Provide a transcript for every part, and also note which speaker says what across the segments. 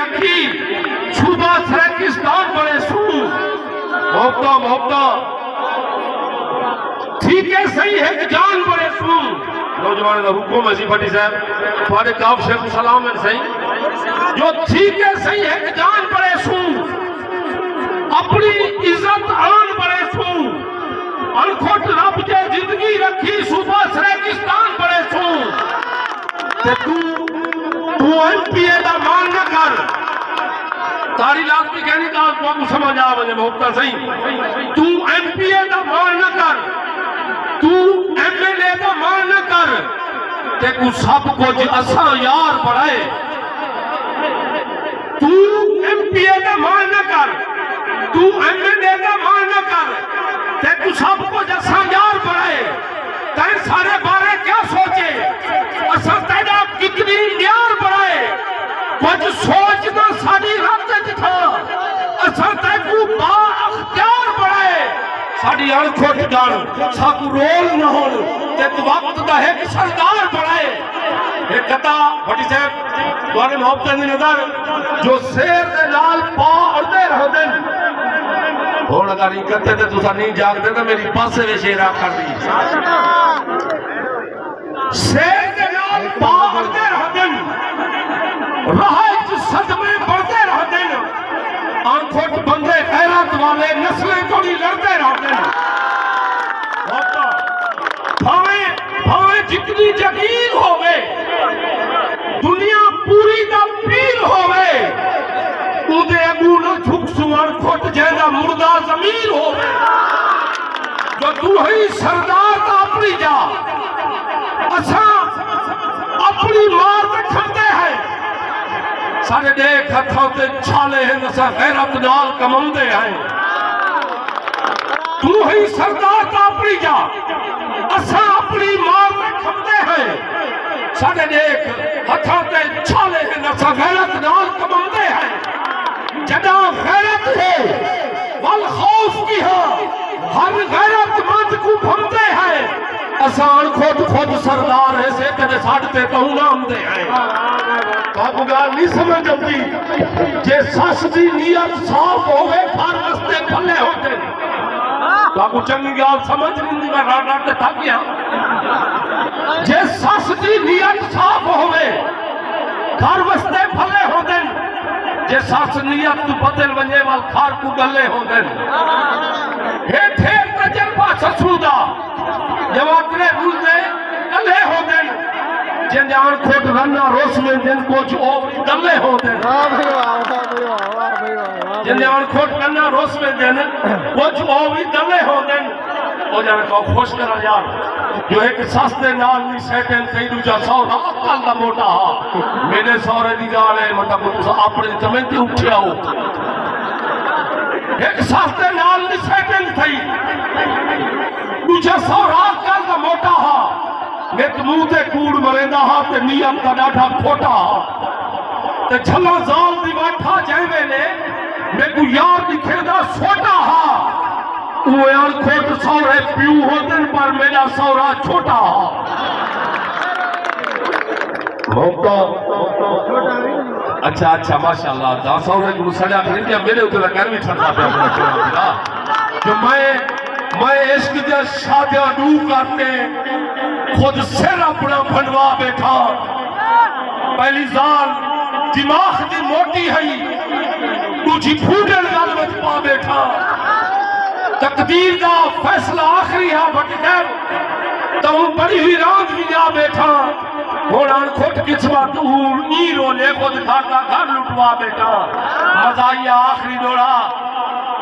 Speaker 1: रखी सूबा सरेकिस्तान बड़े सू मोहब्बता मोहब्बता ठीक है सही है कि जान बड़े सू नौजवान का हुक्म है फटी साहब थोड़े काफ शेख सलाम है सही जो ठीक है सही है कि जान बड़े सू अपनी इज्जत आन बड़े सू अनखोट रब के जिंदगी रखी सूबा सरेकिस्तान बड़े सू ते तू एमपीए का मान न कर तारी लाख की कहनी का आपको समझ आ वजे मोहब्बत सही तू एमपीए का मान न कर तू एमएलए का मान न कर ते तू सब कुछ असा यार बढ़ाए तू एमपीए का मान न कर तू एमएलए का मान न कर ते तू सब कुछ असा यार बढ़ाए तै सारे बारे क्या सोचे असा तेरा कितनी यार बढ़ाए कुछ सोचना साड़ी रब च था असा तैकू बा अख्तियार बढ़ाए साड़ी अणखोट जान साकू रोल न हो ते वक्त दा है कि सरदार बढ़ाए एक कथा भट्टी साहब तुम्हारे मोहब्बत दी नजर जो शेर दे नाल पा अड़दे रहदे हुण अगर नहीं करते तो तुसा नहीं जागदे तो मेरी पासे वे शेर आ कर दी शेर दे नाल पा अड़दे रहदे राह सदमे बढ़ते रहते अनखोट बंदे गैरत वाले नस्लें थोड़ी लड़ते रहते भावे जितनी यकीन होवे दुनिया पूरी का पीर होवे उदे अगू न झुक सुअण खुट जैसा मुर्दा जमीर होवे जो तू ही सरदार का अपनी जा अच्छा अपनी मार पे खड़ते हैं सारे देख हथों ते छाले हैं नसा गैरत नाल कमांदे हैं तू ही सरदार का अपनी जा असा अपनी मार पे खड़ते हैं सारे देख हथों ते छाले हैं नसा गैरत नाल कमांदे हैं जदा गैरत है वल खौफ की है हर गैरतमंद को भमदे हैं आसान खुद सरदार है से कदे साडते कहूं नाम दे हैं बाबू गाल नहीं समझ आती जे सस दी नियत साफ होवे हर रस्ते भले होते बाबू चंगी गाल समझ नहीं मैं रात ते थक गया जे सस दी नियत साफ होवे हर रस्ते भले होते जे सस नियत तू बदल वने वाल खार को गले होते हे ठेर तजर्बा ससूदा जवाबरे रूले गले होते जिन जान खोट रन्ना रोस में जिन कुछ ओ गले होते जिन जान खोट रन्ना रोस में जिन कुछ ओ भी गले होते ओ जाने को खुश करा यार जो एक सस्ते नाल नहीं सेटन कई दूजा सौरा अकल दा मोटा हा मेरे सौरे दी गाल है मतलब तुस अपने समय ते उठिया हो एक सस्ते नाल नहीं सेटन थई दूजा सौरा अकल दा मोटा हा एक मुंह ते कूड़ मरेंदा हा ते नियम का डाठा खोटा हा ते छला जाल दी वाठा जैवे ने मेकू यार दिखेदा छोटा हा वो यार खोट सौरे प्यू होते पर मेरा सौरा छोटा हा मौका अच्छा अच्छा माशाल्लाह दा सौरे को सजा कर दिया मेरे ऊपर कर भी छड़ता पे अपना छोड़ा जो मैं इश्क दा शादियां डू करते खुद सिर अपना भंडवा बैठा पहली जान दिमाग दी मोटी है दूजी फूटल गल विच पा बैठा तकदीर का फैसला आखिरी है बटकर तो बड़ी हुई रात भी जा बैठा घोड़ा खुद किस्मत ई रोले खुद खाता घर लुटवा बैठा मजाइया आखिरी जोड़ा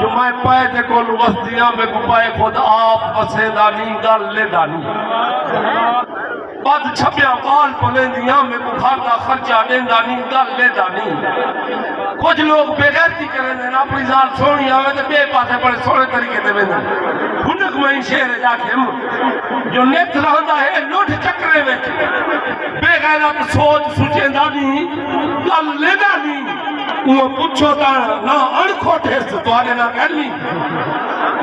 Speaker 1: जो मैं पैदे को वस्तियां में गुपाए खुद आप वसेदा नहीं गल लेदा नहीं बद छपिया काल पलेंदियां में बुखार का खर्चा देंदा नहीं गल लेदा नहीं कुछ लोग बेगैरती करेंगे ना अपनी जाल सोनी आवे तो बे पासे बड़े सोने तरीके से वेंदे हुनक में शेर जाके जो नेत रहंदा है लुट चक्रे में बेगैरत सोच सुचेंदा नहीं गल लेदा नहीं वो पूछो ता ना अणखोटे से तुम्हारे ना कहनी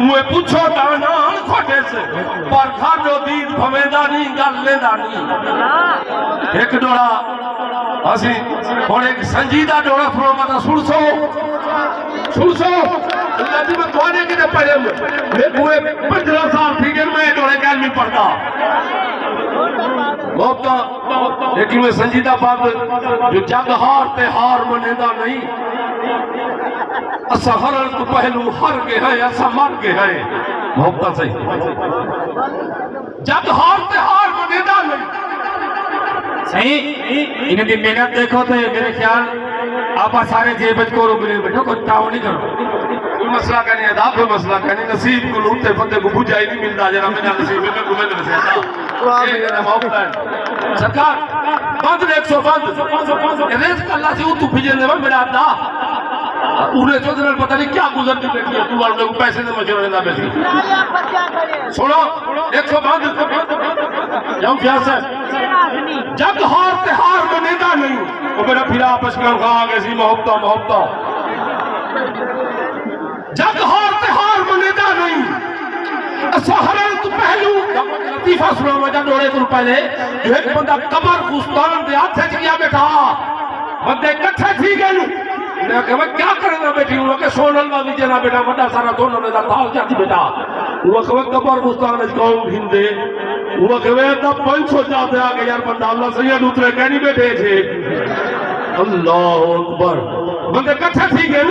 Speaker 1: वो पूछो ता ना अणखोटे से पर खाजो दीद भवेदा नहीं गल लेदा नहीं एक डोड़ा असी और एक संजीदा डोड़ा थोड़ा मत सुन सो अल्लाह जी में तुम्हारे के पढ़े मैं 15 साल थी कि मैं डोड़े कहल में पढ़ता बहुत लेकिन मैं संजीदा बात जो जग हार ते हार मनेदा नहीं असा हरण तो पहलू हर के है असा मर के है बहुत सही जग हार ते हार मनेदा नहीं
Speaker 2: सही इन्हें दिन मेहनत देखो तो मेरे ख्याल आप सारे जेब को रोक ले बैठो कोई ताव नहीं करो
Speaker 1: कोई मसला का नहीं है कोई मसला का नहीं नसीब को लूटते फते को बुझा ही नहीं मिलता जरा मेरा नसीब में घूमे न से ये ना मौका है सरकार बंद 100 बंद रेस अल्लाह से तू फिजल में मेरा दा उन्हें चौधरी पता नहीं क्या गुजरती बैठी है तू वाले को पैसे से मशवरे ना बैठी सुनो 100 बंद जाओ क्या सर जग हार ते हार मनेदा नहीं वो मेरा फिर आपस में खा गए सी मोहब्बत जग हार ते हार मनेदा नहीं असा हरण तो पहलू लतीफा सुना मजा डोड़े को पहले जो एक बंदा कमर गुस्तान दे हाथ च गया बैठा बंदे इकट्ठे थी गए मैं कहा क्या करना बेटी वो के सोनल में भी जना बेटा बड़ा सारा दोनों में ताल जाती बेटा वो कहे कबर गुस्तान कौन हिंदे वो कहे तब 500 जाते आगे यार बंदा अल्लाह सैयद उतरे कहनी बैठे थे अल्लाह अकबर बंदे इकट्ठे थी गए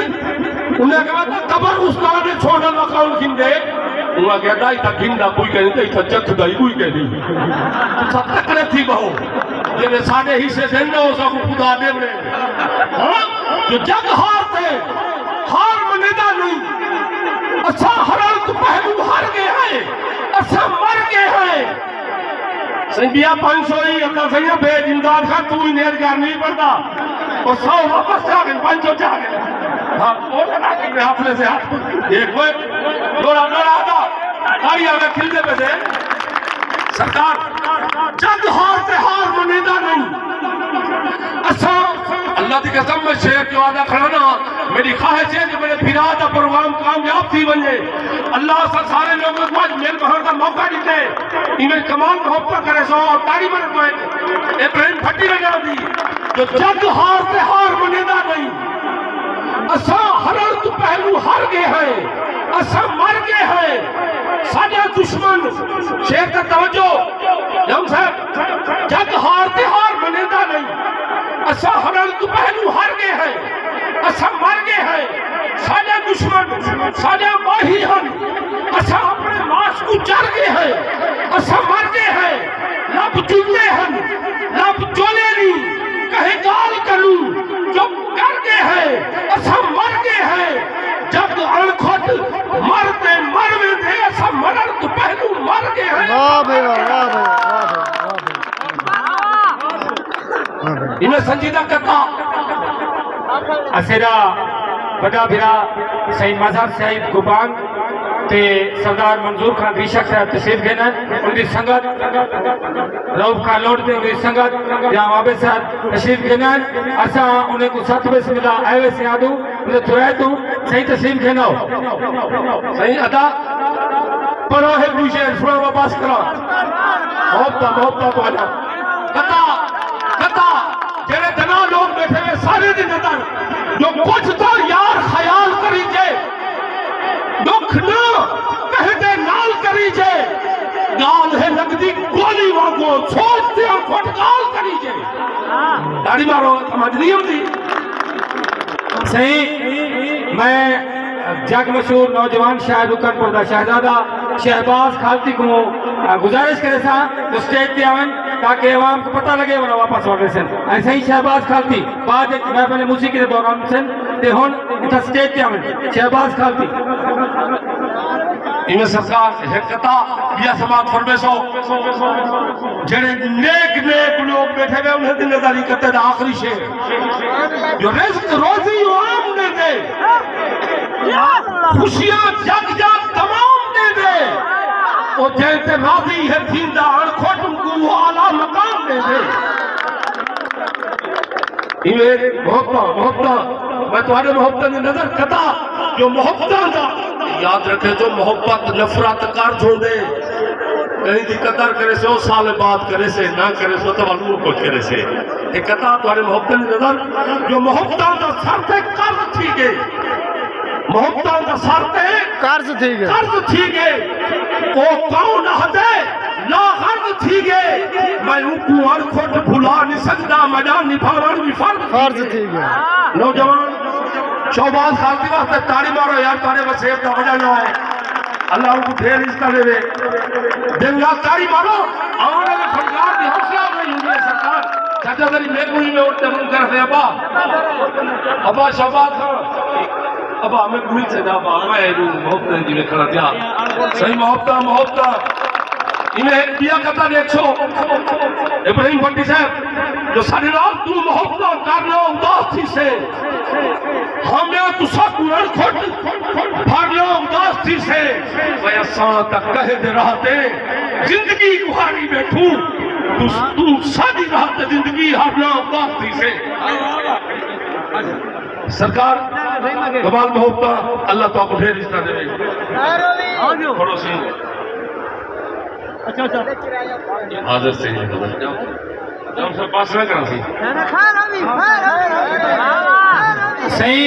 Speaker 1: उन्हें कहा था कबर गुस्तान ने सोनल में कौन हिंदे वो कहता इतना हिंदा कोई कहनी तो इतना जख दाई कोई कहनी सब तकड़े थी बहु ये साढ़े हिस्से से न हो सब खुदा दे जो जग हार थे हार मनेदा नहीं अच्छा हरण तो पहलू हार गए हैं अच्छा मर गए हैं संबिया 500 ही अल्लाह सैया बेजिंदार था तू ही नेर कर नहीं पड़ता और 100 वापस जा गए 500 जा गए हाँ वो लगा के हाथले से हाथ एक वो डोरा आता तारियां में खिलते पे से सरकार जग हार ते हार मनेदा नहीं अच्छा अल्लाह की कसम में शेर जो आदा खड़ा ना मेरी ख्वाहिश है कि मेरे फिरा का प्रोग्राम कामयाब थी बने अल्लाह से सारे लोगों को आज मेल बहर का मौका दीते इन्हें कमाल मोहब्बत करे सो और तारी मर पाए इब्राहिम फटी लगा दी जो जग हार ते हार मनेदा नहीं असा हरण तो पहलू हार गए हैं असा मर गए हैं सारे दुश्मन शेर का तवज्जो जम साहब जग हार ते हार मनेदा नहीं असा हरण तो पहलू हार गए हैं असा मर गए हैं सारे दुश्मन सारे माही हम असा अपने मास को चढ़ गए हैं असा मर गए हैं लब चुनते हैं लब चोले नहीं कहे गाल करूं जो कर गए हैं असा मर गए हैं जब अणखोट मरते मरवे थे असा मरण तो पहलू मर गए हैं वाह भाई इन्हें संजीदा करता
Speaker 2: असेरा बड़ा बिरा सही मजहब सईद गुबान ते सरदार मंजूर खान ऋषक साहब तशरीफ गए उनकी संगत रऊफ खान लोट ते उनकी संगत या वाबे साहब तशरीफ गए असा उन्हें को साथ में सिमला आए से आदू उन्हें थोड़ा तो सही तशरीफ गए
Speaker 1: सही अदा पढ़ो है पूछे सुना वापस करो मोहब्बत वाला कता जेरे जना लोग बैठे हुए सारे दिन अंदर जो कुछ तो यार ख्याल करीजे दुख न कहते नाल करीजे गाल है लगती गोली वांगो सोचते और फटकाल करीजे दाढ़ी मारो समझ नहीं होती
Speaker 2: सही मैं जग मशहूर नौजवान शायर रुकनपुर शहजादा शहबाज खालती को गुजारिश करे सा तो स्टेज पे आवन ताकि अवाम को पता लगे वो वापस वाले सन ऐसे ही शहबाज खालती बाद मैं पहले मूसिकी के दौरान सन ते हुन इधर स्टेज पे आवन शहबाज खालती
Speaker 1: इन्हें सरकार हिकता या समाज फरमेशो जेड़े नेक लोग बैठे हुए उन्हें जिम्मेदारी करते थे आखिरी शेर जो रिज़्क़ रोजी आम दे दे खुशियां जग तमाम दे दे और जैसे राजी है थींदा अणखोट को आला मकाम दे दे इन्हें मोहब्बत मैं तुम्हारे मोहब्बत की नजर कता जो मोहब्बत दा याद रखे जो मोहब्बत नफरत कर छोड़े कहीं दी कदर करे से 100 साल बाद करे से ना करे सो तो वालू कुछ करे से एक कथा तुम्हारे मोहब्बत की नजर जो मोहब्बत दा शर्त कर्ज थी गए मोहब्बत दा शर्त
Speaker 3: कर्ज थी गए
Speaker 1: कर्ज थी गए वो कौन हदे ला कर्ज थी गए मैं उनको हर खुद भुला नहीं सकता मैदान निभावन भी
Speaker 3: फर्ज थी गए
Speaker 1: नौजवान 14 साल के वास्ते ताड़ी मारो यार तारे वसेब का वजह ना है अल्लाह उनको ढेर इसका देवे देंगा ताड़ी मारो आने वाले सरकार की हौसला नहीं हुई है सरकार चाचा तेरी मेरी में उठते मुंह कर दे अब्बा शहबाज अब हमें भूल से जा मैं मोहब्बत जी में खड़ा था सही मोहब्बत इन्हें दिया करता देखो इब्राहिम भट्टी साहब जो सारे रात तू मोहब्बत कर लो उदास थी से हमें तू सब कुआं खोट भाग लो उदास थी से मैं साथ तक कह दे रहते जिंदगी गुहारी बैठू तू शादी रहते जिंदगी हार लो उदास थी से सरकार कमाल मोहब्बत अल्लाह तो आपको ढेर रिश्ता देवे पड़ोसी
Speaker 3: अच्छा
Speaker 1: आदत से हम सब पास ना करा सी
Speaker 2: सही